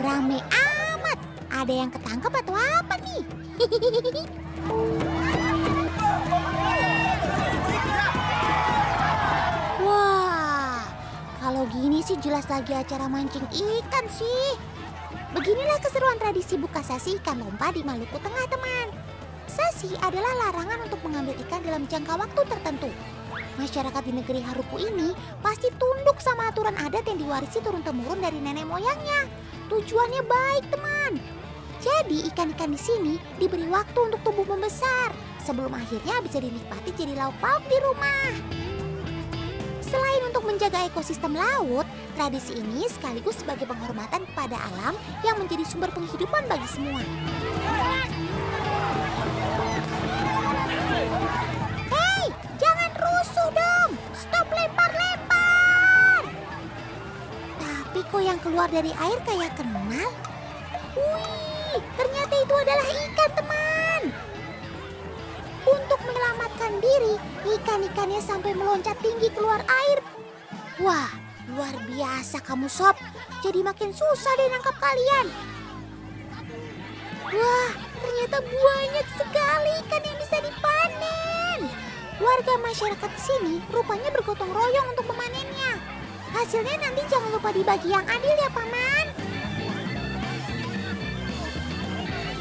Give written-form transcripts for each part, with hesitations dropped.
Rame amat. Ada yang ketangkep atau apa nih? Wah, kalau gini sih jelas lagi acara mancing ikan sih. Beginilah keseruan tradisi buka sasi ikan lompa di Maluku Tengah, teman. Sasi adalah larangan untuk mengambil ikan dalam jangka waktu tertentu. Masyarakat di negeri Haruku ini pasti tunduk sama aturan adat yang diwarisi turun-temurun dari nenek moyangnya. Tujuannya baik, teman. Jadi ikan-ikan di sini diberi waktu untuk tumbuh membesar sebelum akhirnya bisa dinikmati jadi lauk pauk di rumah. Selain untuk menjaga ekosistem laut, tradisi ini sekaligus sebagai penghormatan kepada alam yang menjadi sumber penghidupan bagi semua. Hei, jangan rusuh dong! Stop lempar-lempar! Tapi kok yang keluar dari air kayak kenal? Wih, ternyata itu adalah ikan, teman! Untuk menyelamatkan diri, ikan-ikannya sampai meloncat tinggi keluar air. Wah, luar biasa kamu, Sob. Jadi makin susah deh nangkap kalian. Wah, ternyata banyak sekali ikan yang bisa dipanen. Warga masyarakat di sini rupanya bergotong royong untuk memanennya. Hasilnya nanti jangan lupa dibagi yang adil ya, Paman.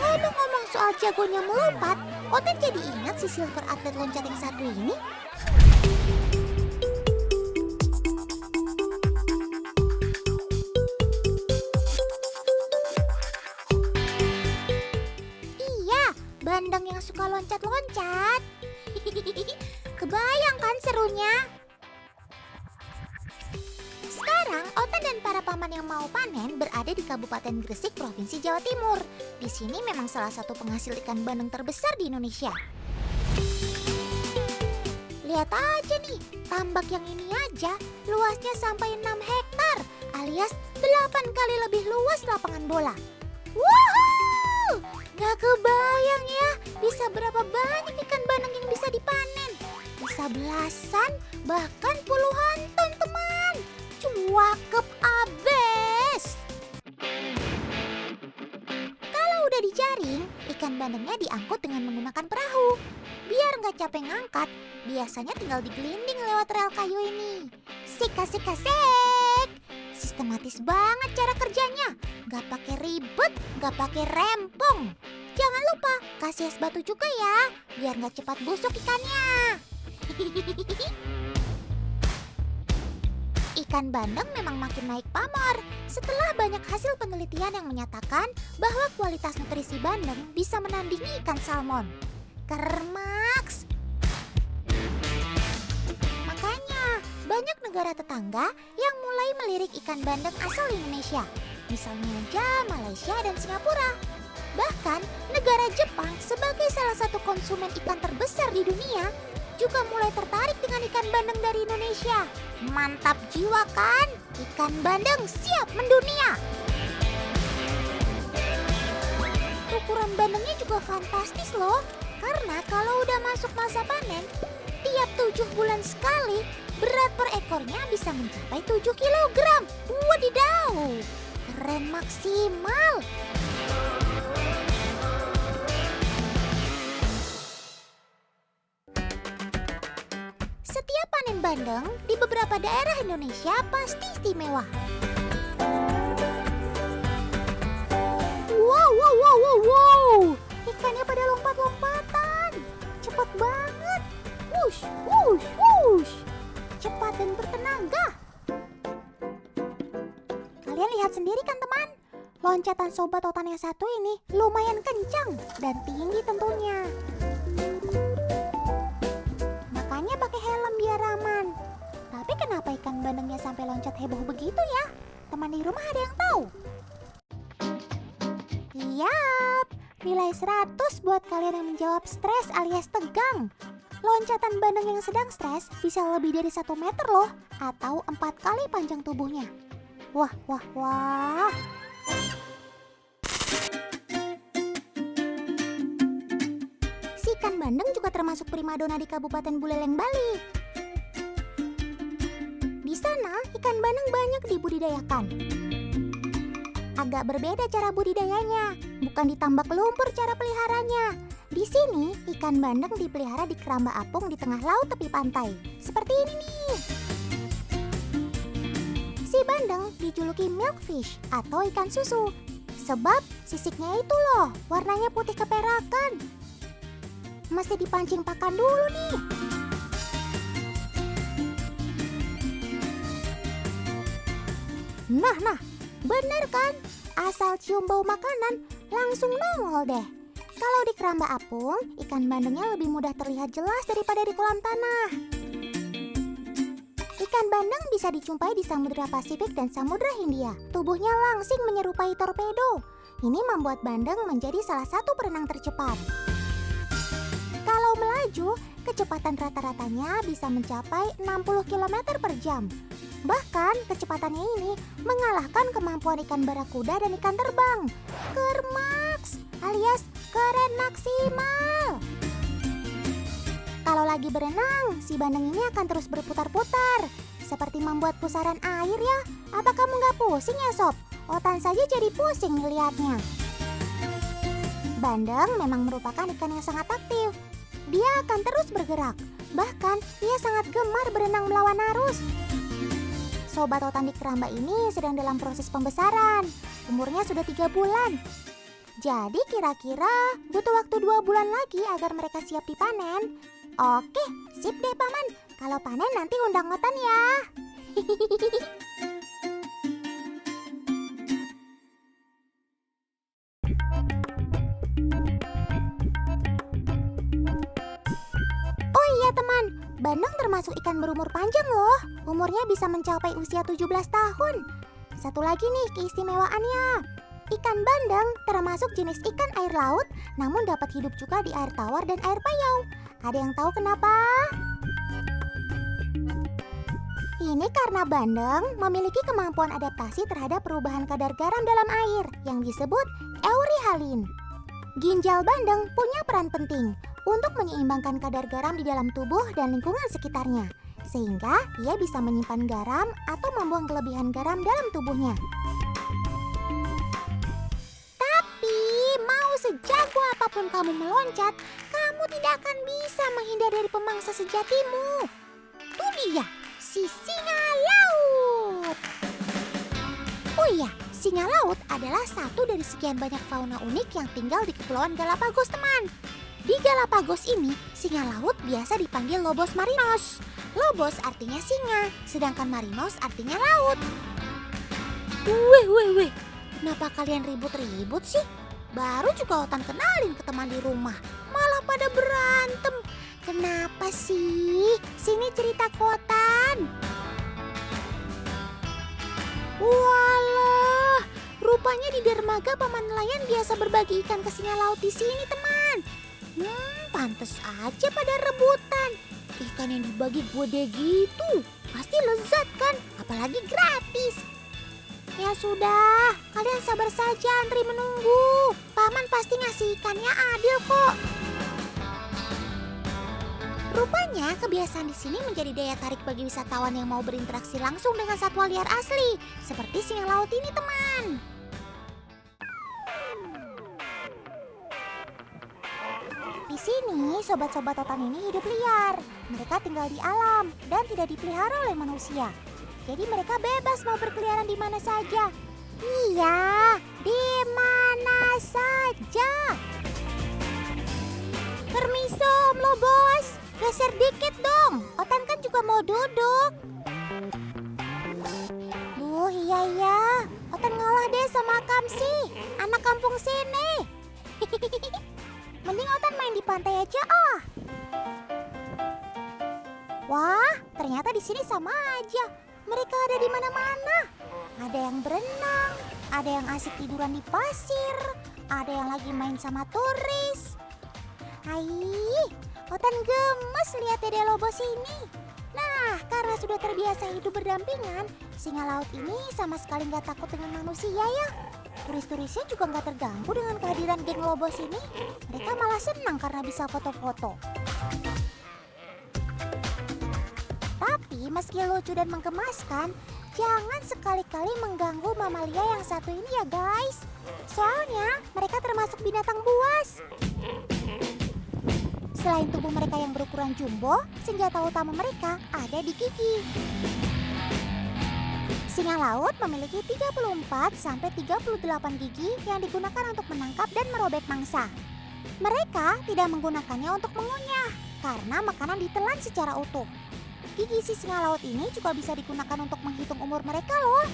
Ngomong-ngomong soal jagonya melompat, Oten jadi ingat si silver atlet loncat yang satu ini. Iya, Bandeng yang suka loncat-loncat. Kebayang kan serunya? Sekarang, Oten dan para paman yang mau panen berada di Kabupaten Gresik, Provinsi Jawa Timur. Di sini memang salah satu penghasil ikan bandeng terbesar di Indonesia. Lihat aja nih, tambak yang ini aja luasnya sampai 6 hektar alias 8 kali lebih luas lapangan bola. Woohoo! Gak kebayang ya, bisa berapa banyak ikan bandeng yang bisa dipanen. Bisa belasan, bahkan puluhan ton, teman. Cuakep abes. Kalau udah dijaring, ikan bandengnya diangkut dengan menggunakan perahu. Biar nggak capek ngangkat, biasanya tinggal digelinding lewat rel kayu ini. Sik. Sistematis banget cara kerjanya. Nggak pakai ribet, nggak pakai rempong. Jangan lupa kasih es batu juga ya, biar nggak cepat busuk ikannya. Ikan bandeng memang makin naik pamor setelah banyak hasil penelitian yang menyatakan bahwa kualitas nutrisi bandeng bisa menandingi ikan salmon. Kermaks! Makanya banyak negara tetangga yang mulai melirik ikan bandeng asal Indonesia. Misalnya aja Malaysia dan Singapura. Bahkan negara Jepang sebagai salah satu konsumen ikan terbesar di dunia juga mulai tertarik dengan ikan bandeng dari Indonesia. Mantap jiwa kan? Ikan bandeng siap mendunia. Ukuran bandengnya juga fantastis loh. Karena kalau udah masuk masa panen, tiap 7 bulan sekali, berat per ekornya bisa mencapai 7 kilogram. Wadidaw, keren maksimal. Setiap panen bandeng di beberapa daerah Indonesia pasti istimewa. Wow. Ikannya pada lompat-lompatan. Cepat banget. Wush. Cepat dan bertenaga. Kalian lihat sendiri kan, teman? Loncatan sobat Otan yang satu ini lumayan kencang dan tinggi tentunya. Makanya pakai helm biar aman. Tapi kenapa ikan bandengnya sampai loncat heboh begitu ya? Teman di rumah ada yang tahu? Yap, nilai 100 buat kalian yang menjawab stres alias tegang. Loncatan bandeng yang sedang stres bisa lebih dari 1 meter loh, atau 4 kali panjang tubuhnya. Wah. Si ikan bandeng juga termasuk primadona di Kabupaten Buleleng, Bali. Di sana, ikan bandeng banyak dibudidayakan. agak berbeda cara budidayanya. Bukan ditambak lumpur cara peliharanya. Di sini, ikan bandeng dipelihara di keramba apung di tengah laut tepi pantai. Seperti ini nih. Si bandeng dijuluki milkfish atau ikan susu. Sebab sisiknya itu loh, warnanya putih keperakan. Mesti dipancing pakan dulu nih. Nah, bener kan? Asal cium bau makanan, langsung nongol deh. Kalau di keramba apung, ikan bandengnya lebih mudah terlihat jelas daripada di kolam tanah. Ikan bandeng bisa dijumpai di Samudra Pasifik dan Samudra Hindia. Tubuhnya langsing menyerupai torpedo. Ini membuat bandeng menjadi salah satu perenang tercepat. Kalau melaju, kecepatan rata-ratanya bisa mencapai 60 km per jam. Bahkan kecepatannya ini mengalahkan kemampuan ikan barakuda dan ikan terbang. Kermaks alias keren maksimal. Kalau lagi berenang, si bandeng ini akan terus berputar-putar. Seperti membuat pusaran air ya. Apa kamu nggak pusing ya sob? Otan saja jadi pusing lihatnya. Bandeng memang merupakan ikan yang sangat aktif. Dia akan terus bergerak. Bahkan ia sangat gemar berenang melawan arus. Sobat otan di keramba ini sedang dalam proses pembesaran. Umurnya sudah 3 bulan. Jadi kira-kira butuh waktu 2 bulan lagi agar mereka siap dipanen. Oke, sip deh paman. Kalau panen nanti undang otan ya. Oh iya teman, bandeng termasuk ikan berumur panjang loh. Umurnya bisa mencapai usia 17 tahun. Satu lagi nih keistimewaannya. Ikan bandeng termasuk jenis ikan air laut, namun dapat hidup juga di air tawar dan air payau. Ada yang tahu kenapa? Ini karena bandeng memiliki kemampuan adaptasi terhadap perubahan kadar garam dalam air yang disebut euryhalin. Ginjal bandeng punya peran penting untuk menyeimbangkan kadar garam di dalam tubuh dan lingkungan sekitarnya, sehingga ia bisa menyimpan garam atau membuang kelebihan garam dalam tubuhnya. Tapi mau sejago apapun kamu meloncat, kamu tidak akan bisa menghindar dari pemangsa sejatimu. Tuh dia, si singa laut. Oh iya, singa laut adalah satu dari sekian banyak fauna unik yang tinggal di Kepulauan Galapagos, teman. Di Galapagos ini, singa laut biasa dipanggil Lobos marinos. Lobos artinya singa, sedangkan marinos artinya laut. Weh, kenapa kalian ribut-ribut sih? Baru juga otan kenalin ke teman di rumah, malah pada berantem. Kenapa sih? Sini cerita kotan. Walah, rupanya di dermaga paman nelayan biasa berbagi ikan ke singa laut di sini, teman. Pantes aja pada rebutan. Ikan yang dibagi gede gitu, pasti lezat kan? Apalagi gratis. Ya sudah, kalian sabar saja antri menunggu. Paman pasti ngasih ikannya adil kok. Rupanya kebiasaan di sini menjadi daya tarik bagi wisatawan yang mau berinteraksi langsung dengan satwa liar asli, seperti singa laut ini, teman. Di sini, sobat-sobat otan ini hidup liar. Mereka tinggal di alam dan tidak dipelihara oleh manusia. Jadi mereka bebas mau berkeliaran di mana saja. Iya, di mana saja. Permiso, Om Lobos. Geser dikit dong. Otan kan juga mau duduk. Duh, iya. Otan ngalah deh sama Kamsi, anak kampung sini. Mending Otan main di pantai aja ah. Wah, ternyata di sini sama aja. Mereka ada di mana-mana. Ada yang berenang, ada yang asik tiduran di pasir, ada yang lagi main sama turis. Hai, Otan gemes lihat Dede Lobos ini. Nah, karena sudah terbiasa hidup berdampingan, singa laut ini sama sekali nggak takut dengan manusia ya. Turis-turisnya juga nggak terganggu dengan kehadiran geng Lobos ini. Mereka malah senang karena bisa foto-foto. Tapi meski lucu dan menggemaskan, Jangan sekali-kali mengganggu mamalia yang satu ini ya guys. Soalnya mereka termasuk binatang buas. Selain tubuh mereka yang berukuran jumbo, senjata utama mereka ada di gigi. Singa laut memiliki 34-38 gigi yang digunakan untuk menangkap dan merobek mangsa. Mereka tidak menggunakannya untuk mengunyah karena makanan ditelan secara utuh. Gigi si singa laut ini juga bisa digunakan untuk menghitung umur mereka loh.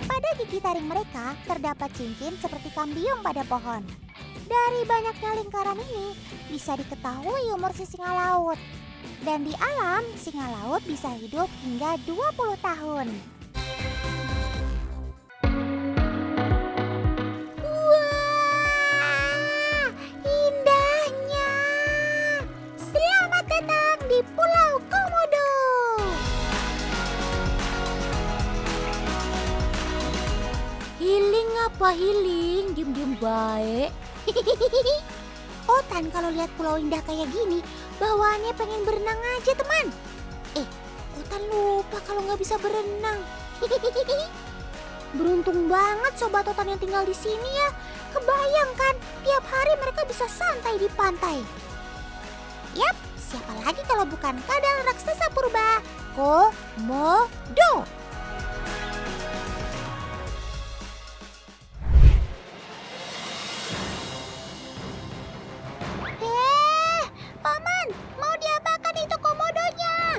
Pada gigi taring mereka terdapat cincin seperti kambium pada pohon. Dari banyaknya lingkaran ini bisa diketahui umur si singa laut. Dan di alam, singa laut bisa hidup hingga 20 tahun. Wah, indahnya. Selamat datang di Pulau Komodo. Healing apa healing? Diem-diem baik. Otan kalau lihat pulau indah kayak gini, bawaannya pengen berenang aja teman. Otan lupa kalau nggak bisa berenang. Beruntung banget sobat Otan yang tinggal di sini ya. Kebayang kan, tiap hari mereka bisa santai di pantai. Yap, siapa lagi kalau bukan kadal raksasa purba, Komodo. Paman, mau diapakan itu komodonya?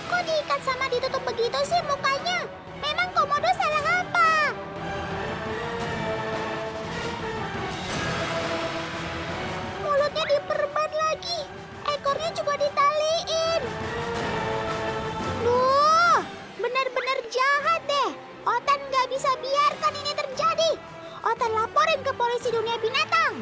Kok diikat sama ditutup begitu sih mukanya? Memang komodo salah apa? Mulutnya diperban lagi, ekornya juga ditaliin. Duh, benar-benar jahat deh. Otan nggak bisa biarkan ini terjadi. Otan laporin ke polisi dunia binatang.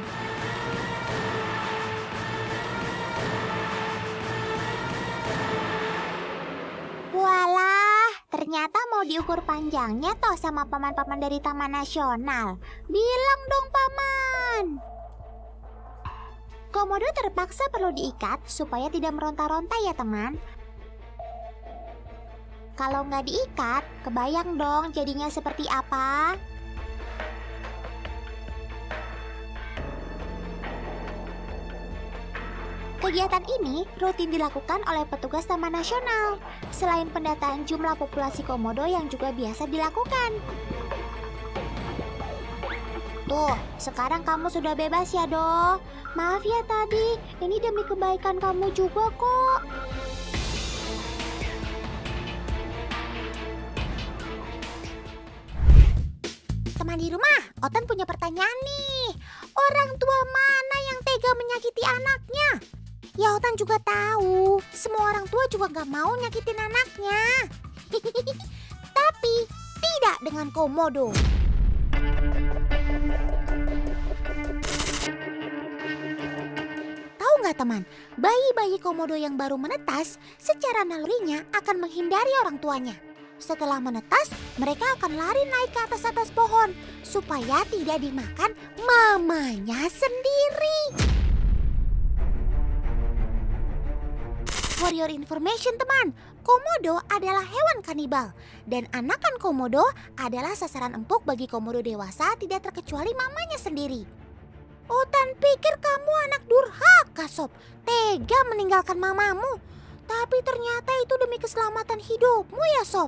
Walah, ternyata mau diukur panjangnya toh sama paman-paman dari Taman Nasional. Bilang dong paman. Komodo terpaksa perlu diikat supaya tidak meronta-ronta ya teman. Kalau nggak diikat, kebayang dong jadinya seperti apa? Kegiatan ini rutin dilakukan oleh petugas Taman Nasional, selain pendataan jumlah populasi komodo yang juga biasa dilakukan. Tuh, sekarang kamu sudah bebas ya, Do. Maaf ya tadi, ini demi kebaikan kamu juga kok. Teman di rumah, Otan punya pertanyaan nih. Orang tua mana yang tega menyakiti anaknya? Ya Otan juga tahu, semua orang tua juga gak mau nyakitin anaknya. Tapi tidak dengan komodo. Tahu nggak teman, bayi-bayi komodo yang baru menetas secara nalurinya akan menghindari orang tuanya. Setelah menetas, mereka akan lari naik ke atas pohon supaya tidak dimakan mamanya sendiri. For your information teman, komodo adalah hewan kanibal dan anakan komodo adalah sasaran empuk bagi komodo dewasa tidak terkecuali mamanya sendiri. Otan pikir kamu anak durhaka sob, tega meninggalkan mamamu. Tapi ternyata itu demi keselamatan hidupmu ya sob.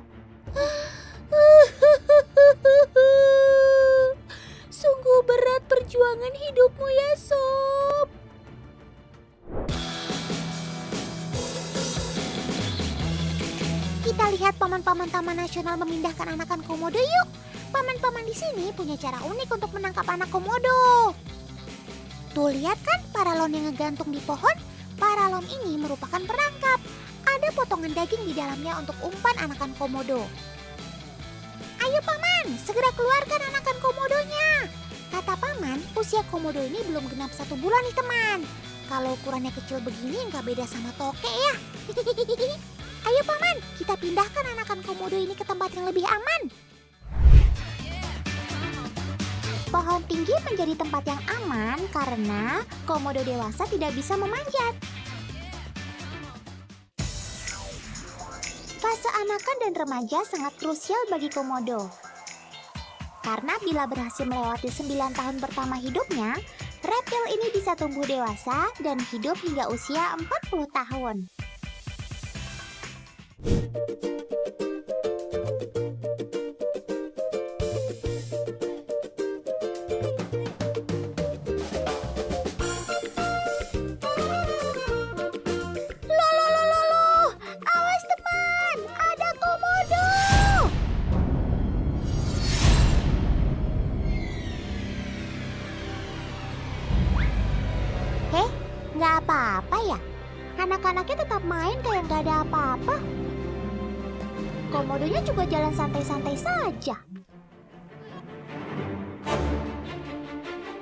Sungguh berat perjuangan hidupmu ya sob. Kita lihat paman-paman Taman Nasional memindahkan anakan komodo yuk. Paman-paman di sini punya cara unik untuk menangkap anak komodo. Tuh lihat kan paralon yang ngegantung di pohon? Paralon ini merupakan perangkap. Ada potongan daging di dalamnya untuk umpan anakan komodo. Ayo paman, segera keluarkan anakan komodonya. Kata paman, usia komodo ini belum genap 1 bulan nih teman. Kalau ukurannya kecil begini nggak beda sama toke ya. Ayo paman, kita pindahkan anakan komodo ini ke tempat yang lebih aman. Pohon tinggi menjadi tempat yang aman karena komodo dewasa tidak bisa memanjat. Kekanak-kanakan dan remaja sangat krusial bagi komodo. Karena bila berhasil melewati 9 tahun pertama hidupnya, reptil ini bisa tumbuh dewasa dan hidup hingga usia 40 tahun. Loh, awas teman, ada komodo! Nggak apa-apa ya? Anak-anaknya tetap main kayak nggak ada apa-apa. Komodonya juga jalan santai-santai saja.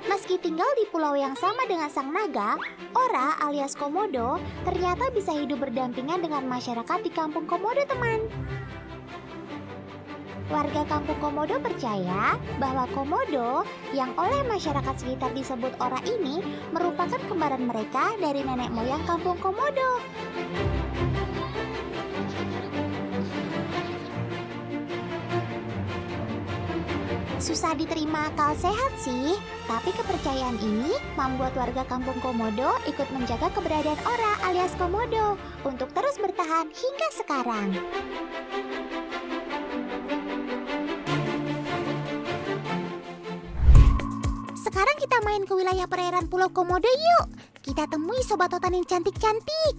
Meski tinggal di pulau yang sama dengan sang naga, Ora alias komodo ternyata bisa hidup berdampingan dengan masyarakat di kampung komodo, teman. Warga kampung komodo percaya bahwa komodo yang oleh masyarakat sekitar disebut Ora ini merupakan kembaran mereka dari nenek moyang kampung komodo. Susah diterima akal sehat sih, tapi kepercayaan ini membuat warga kampung komodo ikut menjaga keberadaan Ora alias komodo untuk terus bertahan hingga sekarang. Sekarang kita main ke wilayah perairan Pulau Komodo yuk. Kita temui sobat otan yang cantik-cantik.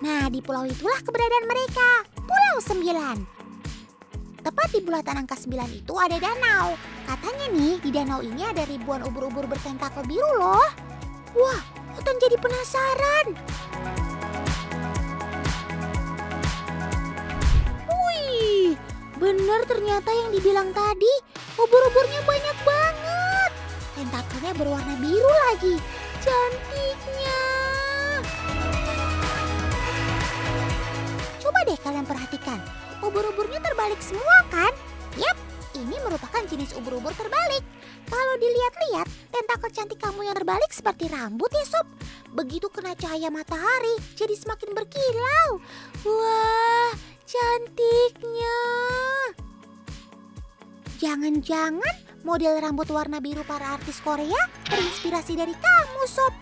Nah, di pulau itulah keberadaan mereka, Pulau 9. Tepat di bulatan angka 9 itu ada danau. Katanya nih, di danau ini ada ribuan ubur-ubur bertentakel biru loh. Wah, otan jadi penasaran. Wih, bener ternyata yang dibilang tadi. Ubur-uburnya banyak banget. Tentakelnya berwarna biru lagi. Cantiknya. Coba deh kalian perhatikan. Ubur-uburnya terbalik semua kan? Yap, ini merupakan jenis ubur-ubur terbalik. Kalau dilihat-lihat, tentakel cantik kamu yang terbalik seperti rambut ya sob. Begitu kena cahaya matahari, jadi semakin berkilau. Wah, cantiknya. Jangan-jangan model rambut warna biru para artis Korea terinspirasi dari kamu, sob.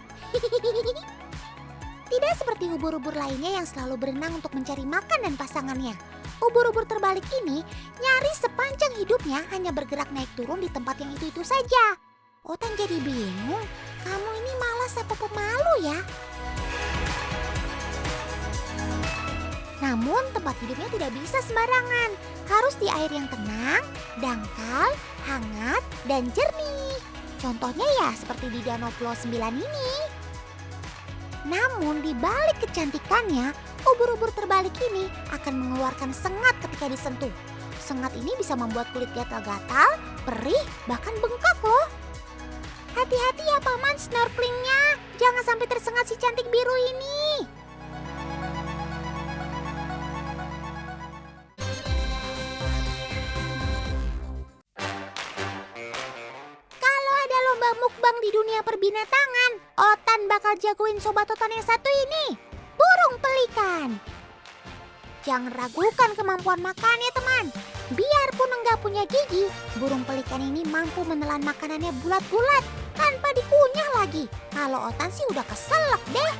Tidak seperti ubur-ubur lainnya yang selalu berenang untuk mencari makan dan pasangannya. Ubur-ubur terbalik ini nyaris sepanjang hidupnya hanya bergerak naik turun di tempat yang itu-itu saja. Otan jadi bingung, kamu ini malas apa pemalu ya? Namun tempat hidupnya tidak bisa sembarangan. Harus di air yang tenang, dangkal, hangat, dan jernih. Contohnya ya seperti di Danau Pulau 9 ini. Namun di balik kecantikannya, ubur-ubur terbalik ini akan mengeluarkan sengat ketika disentuh. Sengat ini bisa membuat kulit gatal-gatal, perih, bahkan bengkak loh. Hati-hati ya paman snorkelingnya, jangan sampai tersengat si cantik biru ini. Mukbang di dunia perbinatangan, Otan bakal jagoin sobat Otan yang satu ini, burung pelikan. Jangan ragukan kemampuan makannya teman. Biarpun enggak punya gigi, burung pelikan ini mampu menelan makanannya bulat-bulat tanpa dikunyah lagi. Kalau Otan sih udah keselak deh.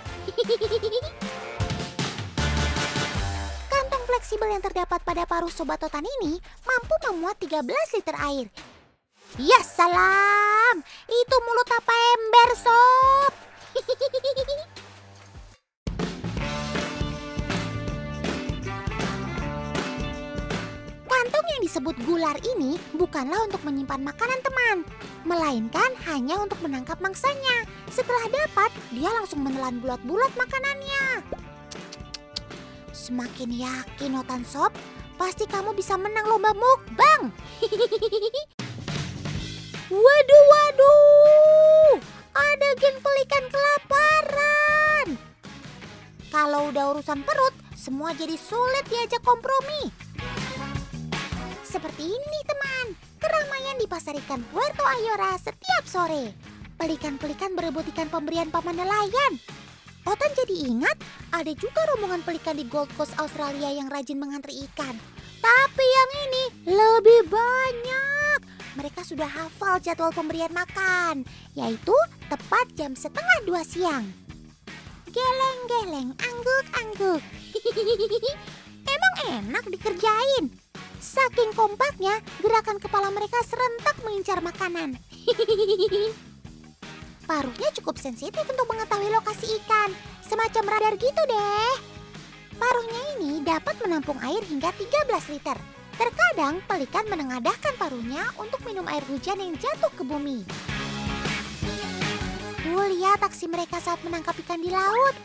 Kantong fleksibel yang terdapat pada paruh sobat Otan ini mampu memuat 13 liter air. Ya salam, itu mulut apa ember sob? Kantong yang disebut gular ini bukanlah untuk menyimpan makanan teman, melainkan hanya untuk menangkap mangsanya. Setelah dapat, dia langsung menelan bulat-bulat makanannya. Semakin yakin Otan sob, pasti kamu bisa menang lomba mukbang. Waduh, ada geng pelikan kelaparan. Kalau udah urusan perut, semua jadi sulit diajak kompromi. Seperti ini teman, keramaian di pasar ikan Puerto Ayora setiap sore. Pelikan-pelikan berebut ikan pemberian paman nelayan. Otan jadi ingat ada juga rombongan pelikan di Gold Coast Australia yang rajin mengantri ikan. Tapi yang ini lebih banyak. Mereka sudah hafal jadwal pemberian makan, yaitu tepat jam 1:30 siang. Geleng-geleng, angguk-angguk. Emang enak dikerjain. Saking kompaknya, gerakan kepala mereka serentak mengincar makanan. Paruhnya cukup sensitif untuk mengetahui lokasi ikan, semacam radar gitu deh. Paruhnya ini dapat menampung air hingga 13 liter. Terkadang pelikan menengadahkan paruhnya untuk minum air hujan yang jatuh ke bumi. Lihat aksi mereka saat menangkap ikan di laut.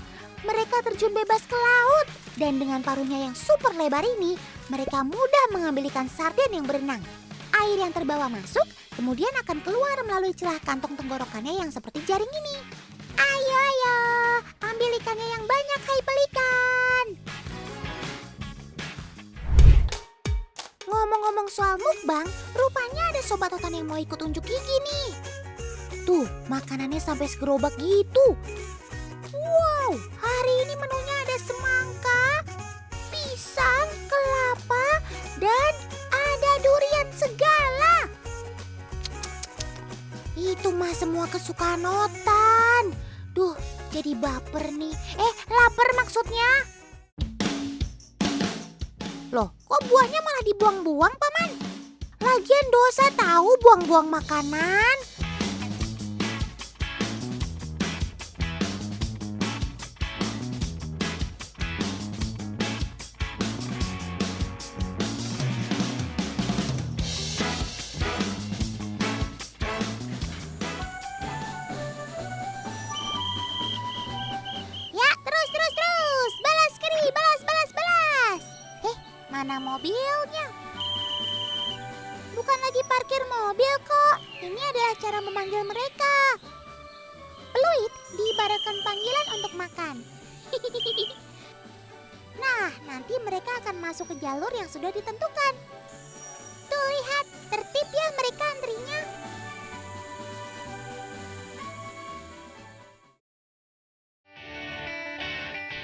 Mereka terjun bebas ke laut. Dan dengan paruhnya yang super lebar ini, mereka mudah mengambil ikan sarden yang berenang. Air yang terbawa masuk, kemudian akan keluar melalui celah kantong tenggorokannya yang seperti jaring ini. Ayo, ayo, ambil ikannya yang banyak, hai pelikan. Ngomong-ngomong soal mukbang, rupanya ada sobat Otan yang mau ikut unjuk gigi nih. Tuh, makanannya sampai segerobak gitu. Wow, hari ini menunya ada semangka, pisang, kelapa, dan ada durian segala. Itu mah semua kesukaan Otan. Duh, jadi baper nih. Lapar maksudnya. Loh, kok buahnya malah dibuang-buang, Paman? Lagian dosa tahu buang-buang makanan. Ya, terus. Balas kiri, balas. Mana mobilnya? Bukan lagi parkir mobil kok. Ini adalah cara memanggil mereka. Peluit diibaratkan panggilan untuk makan. Nah, nanti mereka akan masuk ke jalur yang sudah ditentukan. Tuh lihat, tertib ya mereka antrinya.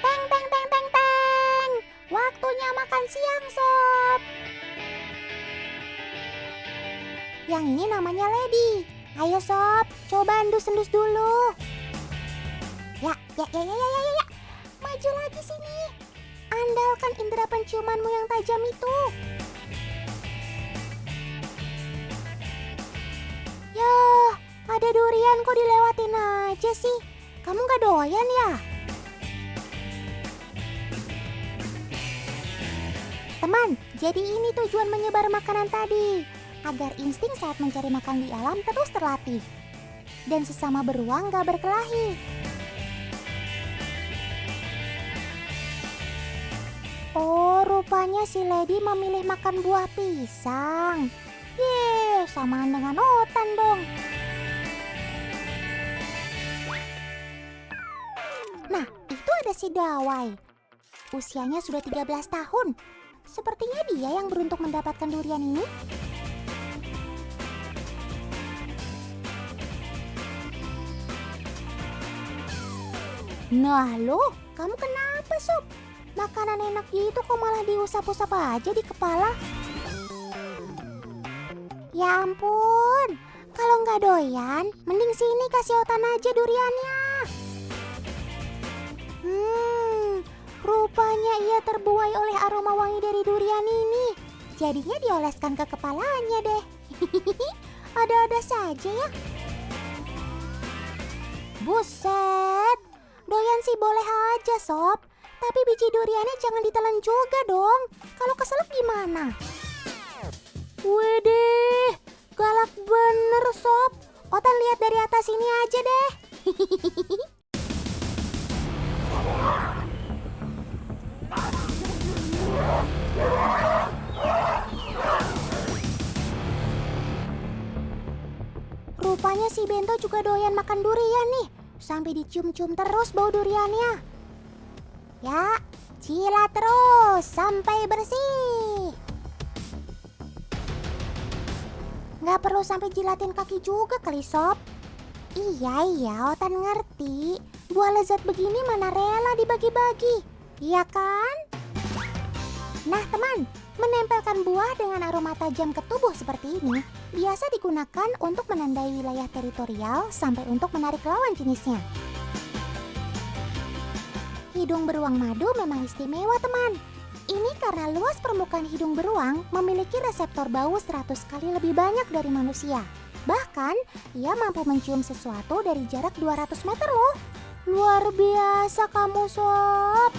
Teng. Waktunya makan siang, Sob. Yang ini namanya Lady. Ayo, Sob, coba endus-endus dulu. Ya. Maju lagi sini. Andalkan indera penciumanmu yang tajam itu. Yah, ada durian kok dilewatin aja sih. Kamu gak doyan ya? Teman, jadi ini tujuan menyebar makanan tadi, agar insting saat mencari makan di alam terus terlatih. Dan sesama beruang gak berkelahi. Oh, rupanya si Lady memilih makan buah pisang. Samaan dengan Otan dong. Nah, itu ada si Dawai. Usianya sudah 13 tahun. Sepertinya dia yang beruntung mendapatkan durian ini. Nah loh, kamu kenapa Sob? Makanan enak gitu kok malah diusap-usap aja di kepala. Ya ampun, kalau nggak doyan, mending sini kasih Otan aja duriannya. Rupanya ia terbuai oleh aroma wangi dari durian ini. Jadinya dioleskan ke kepalanya deh. Ada-ada saja ya. Buset, doyan sih boleh aja Sob. Tapi biji duriannya jangan ditelan juga dong. Kalau keselak gimana? Widih, galak bener Sob. Otan lihat dari atas ini aja deh. Rupanya si Bento juga doyan makan durian nih. Sampai dicium-cium terus bau duriannya. Ya, jilat terus sampai bersih. Nggak perlu sampai jilatin kaki juga kali Sob. Iya, Otan ngerti. Buah lezat begini mana rela dibagi-bagi, iya kan? Nah teman, menempelkan buah dengan aroma tajam ke tubuh seperti ini biasa digunakan untuk menandai wilayah teritorial sampai untuk menarik lawan jenisnya. Hidung beruang madu memang istimewa teman. Ini karena luas permukaan hidung beruang memiliki reseptor bau 100 kali lebih banyak dari manusia. Bahkan, ia mampu mencium sesuatu dari jarak 200 meter loh. Luar biasa kamu, Sob.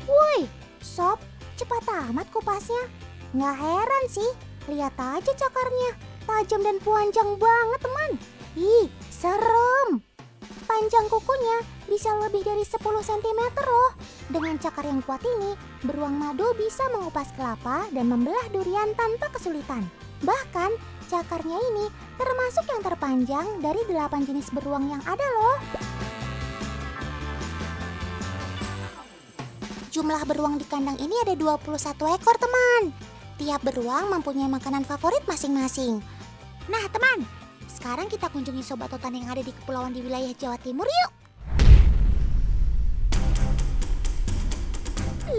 Woi, Sob, cepat amat kupasnya. Nggak heran sih, lihat aja cakarnya. Tajam dan panjang banget, teman. Ih, serem. Panjang kukunya bisa lebih dari 10 cm loh. Dengan cakar yang kuat ini, beruang madu bisa mengupas kelapa dan membelah durian tanpa kesulitan. Bahkan, cakarnya ini termasuk yang terpanjang dari 8 jenis beruang yang ada loh. Jumlah beruang di kandang ini ada 21 ekor teman. Tiap beruang mempunyai makanan favorit masing-masing. Nah teman, sekarang kita kunjungi sobat otan yang ada di kepulauan di wilayah Jawa Timur yuk.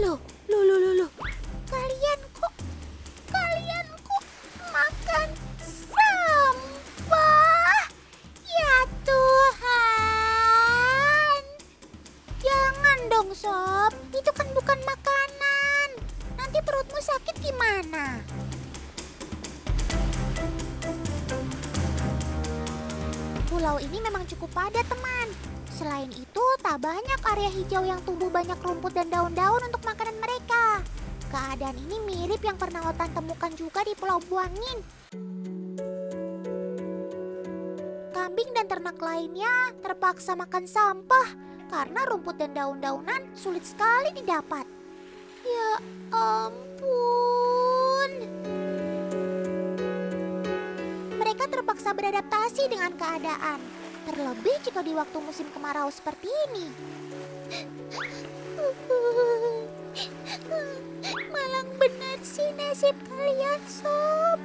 Loh. Kalian kok makan sampah? Ya Tuhan. Jangan dong Sob, itu kan bukan makanan. Nanti perutmu sakit gimana? Pulau ini memang cukup padat teman. Selain itu, tak banyak area hijau yang tumbuh banyak rumput dan daun-daun untuk makanan mereka. Keadaan ini mirip yang pernah otan temukan juga di Pulau Buangin. Kambing dan ternak lainnya terpaksa makan sampah karena rumput dan daun-daunan sulit sekali didapat. Ya ampun. Mereka terpaksa beradaptasi dengan keadaan. Terlebih jika di waktu musim kemarau seperti ini. Malang benar sih nasib kalian, Sob.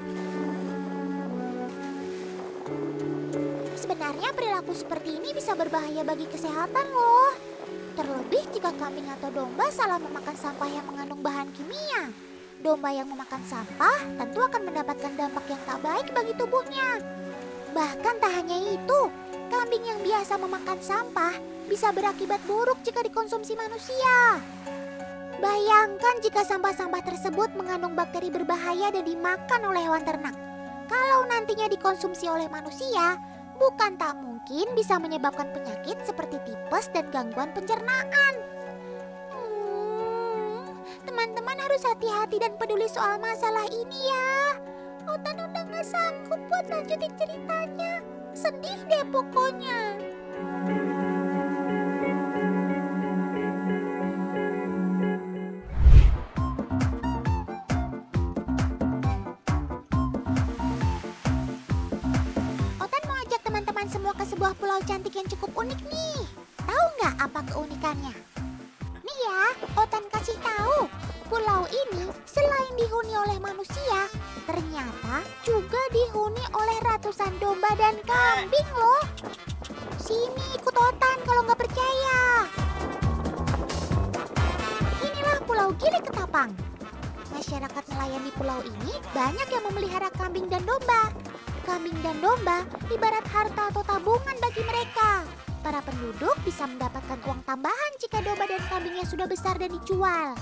Sebenarnya perilaku seperti ini bisa berbahaya bagi kesehatan loh. Terlebih jika kambing atau domba salah memakan sampah yang mengandung bahan kimia. Domba yang memakan sampah tentu akan mendapatkan dampak yang tak baik bagi tubuhnya. Bahkan tak hanya itu, kambing yang biasa memakan sampah bisa berakibat buruk jika dikonsumsi manusia. Bayangkan jika sampah-sampah tersebut mengandung bakteri berbahaya dan dimakan oleh hewan ternak. Kalau nantinya dikonsumsi oleh manusia, bukan tak mungkin bisa menyebabkan penyakit seperti tipes dan gangguan pencernaan. Teman-teman harus hati-hati dan peduli soal masalah ini ya. Otan udah gak sanggup buat lanjutin ceritanya. Sedih deh pokoknya. Otan mau ajak teman-teman semua ke sebuah pulau cantik yang cukup unik nih. Tahu nggak apa keunikannya? Nih ya, Otan kasih tahu. Pulau ini selain dihuni oleh manusia, ternyata juga dihuni oleh ratusan domba dan kambing loh. Sini ikut Otan kalau nggak percaya. Inilah Pulau Gili Ketapang. Masyarakat nelayan di pulau ini banyak yang memelihara kambing dan domba. Kambing dan domba ibarat harta atau tabungan bagi mereka. Para penduduk bisa mendapatkan uang tambahan jika domba dan kambingnya sudah besar dan dijual.